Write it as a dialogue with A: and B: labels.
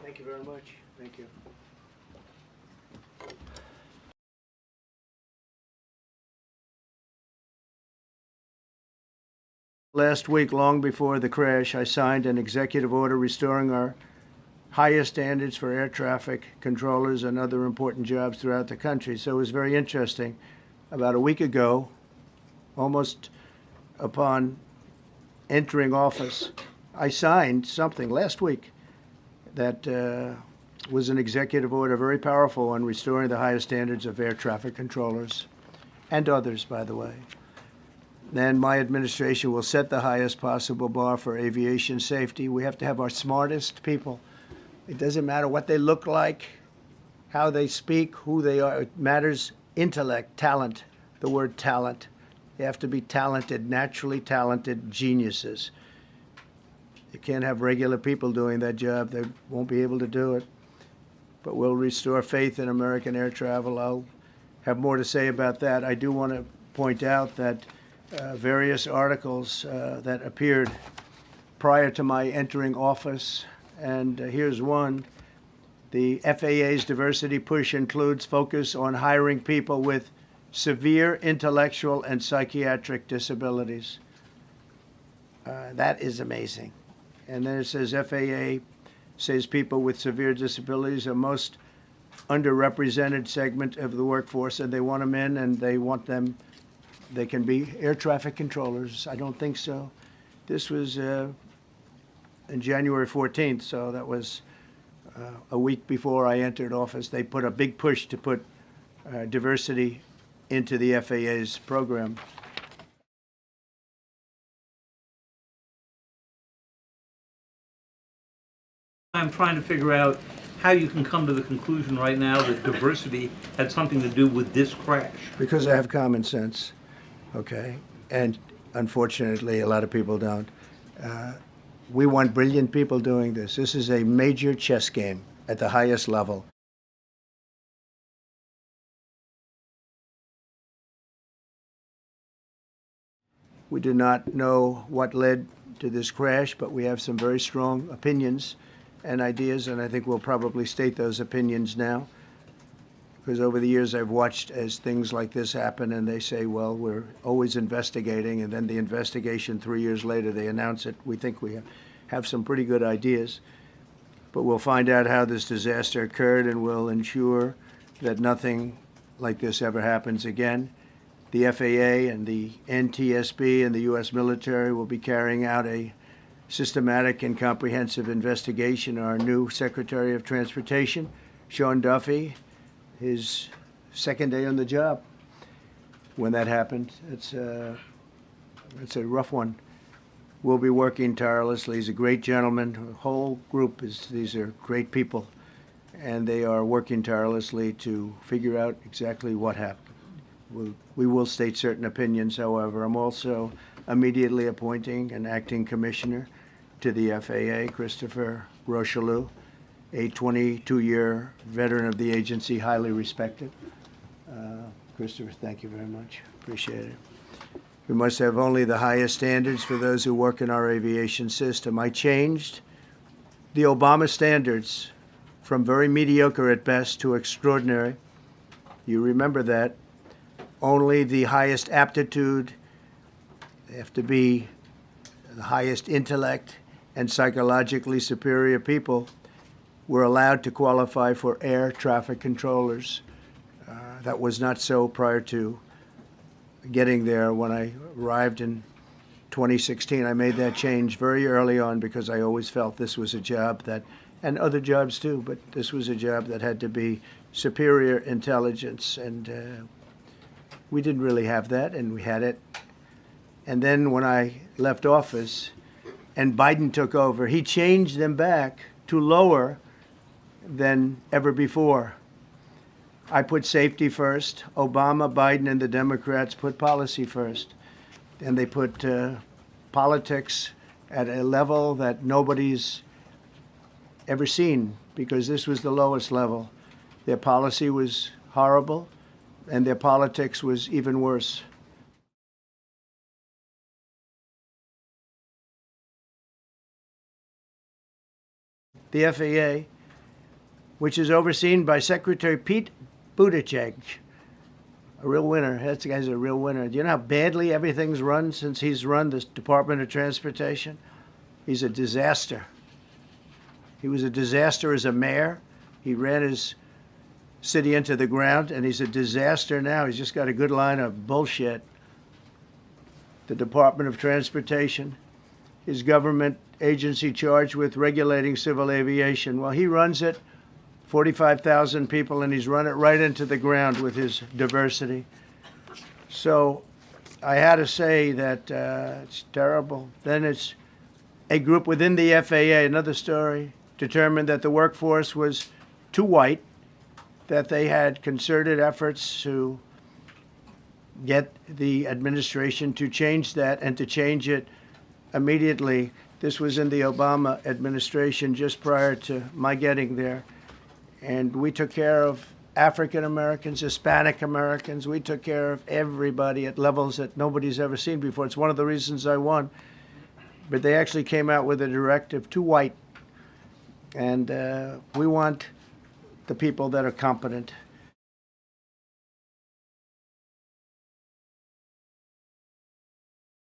A: Thank you very much. Thank you. Last week, long before the crash, I signed an executive order restoring our highest standards for air traffic controllers and other important jobs throughout the country. So it was very interesting. About a week ago, almost upon entering office, I signed something last week that was an executive order, very powerful, on restoring the highest standards of air traffic controllers and others, by the way. Then my administration will set the highest possible bar for aviation safety. We have to have our smartest people. It doesn't matter what they look like, how they speak, who they are. It matters intellect, talent, the word talent. They have to be talented, naturally talented geniuses. You can't have regular people doing that job. They won't be able to do it. But we'll restore faith in American air travel. I'll have more to say about that. I do want to point out that various articles that appeared prior to my entering office, and here's one. The FAA's diversity push includes focus on hiring people with severe intellectual and psychiatric disabilities. That is amazing. And then it says FAA says people with severe disabilities are most underrepresented segment of the workforce, and they want them in, and they want them, they can be air traffic controllers. I don't think so. This was in January 14th, so that was a week before I entered office. They put a big push to put diversity into the FAA's program.
B: I'm trying to figure out how you can come to the conclusion right now that diversity had something to do with this crash.
A: Because I have common sense, okay? And unfortunately, a lot of people don't. We want brilliant people doing this. This is a major chess game at the highest level. We do not know what led to this crash, but we have some very strong opinions and ideas, and I think we'll probably state those opinions now. Because over the years I've watched as things like this happen, and they say, well, we're always investigating, and then the investigation 3 years later, they announce it. We think we have some pretty good ideas, but we'll find out how this disaster occurred, and we'll ensure that nothing like this ever happens again. The FAA and the NTSB and the U.S. military will be carrying out a systematic and comprehensive investigation. Our new Secretary of Transportation, Sean Duffy, his second day on the job when that happened. It's a rough one. We'll be working tirelessly. He's a great gentleman. The whole group these are great people, and they are working tirelessly to figure out exactly what happened. We will state certain opinions, however. I'm also immediately appointing an acting commissioner to the FAA, Christopher Rocheleau, a 22-year veteran of the agency, highly respected. Christopher, thank you very much. Appreciate it. We must have only the highest standards for those who work in our aviation system. I changed the Obama standards from very mediocre at best to extraordinary. You remember that. Only the highest aptitude, they have to be the highest intellect and psychologically superior people were allowed to qualify for air traffic controllers. That was not so prior to getting there. When I arrived in 2016, I made that change very early on because I always felt this was a job that, and other jobs too, but this was a job that had to be superior intelligence, and we didn't really have that, and we had it. And then when I left office and Biden took over, he changed them back to lower than ever before. I put safety first. Obama, Biden, and the Democrats put policy first. And they put politics at a level that nobody's ever seen, because this was the lowest level. Their policy was horrible, and their politics was even worse. The FAA which is overseen by Secretary Pete Buttigieg. A real winner. That guy's a real winner. Do you know how badly everything's run since he's run this Department of Transportation? He's a disaster. He was a disaster as a mayor. He ran his city into the ground, and he's a disaster now. He's just got a good line of bullshit. The Department of Transportation, his government agency charged with regulating civil aviation. Well, he runs it, 45,000 people, and he's run it right into the ground with his diversity. So I had to say that it's terrible. Then it's a group within the FAA, another story, determined that the workforce was too white, that they had concerted efforts to get the administration to change that and to change it immediately. This was in the Obama administration just prior to my getting there. And we took care of African Americans, Hispanic Americans. We took care of everybody at levels that nobody's ever seen before. It's one of the reasons I won. But they actually came out with a directive, too white. And we want the people that are competent.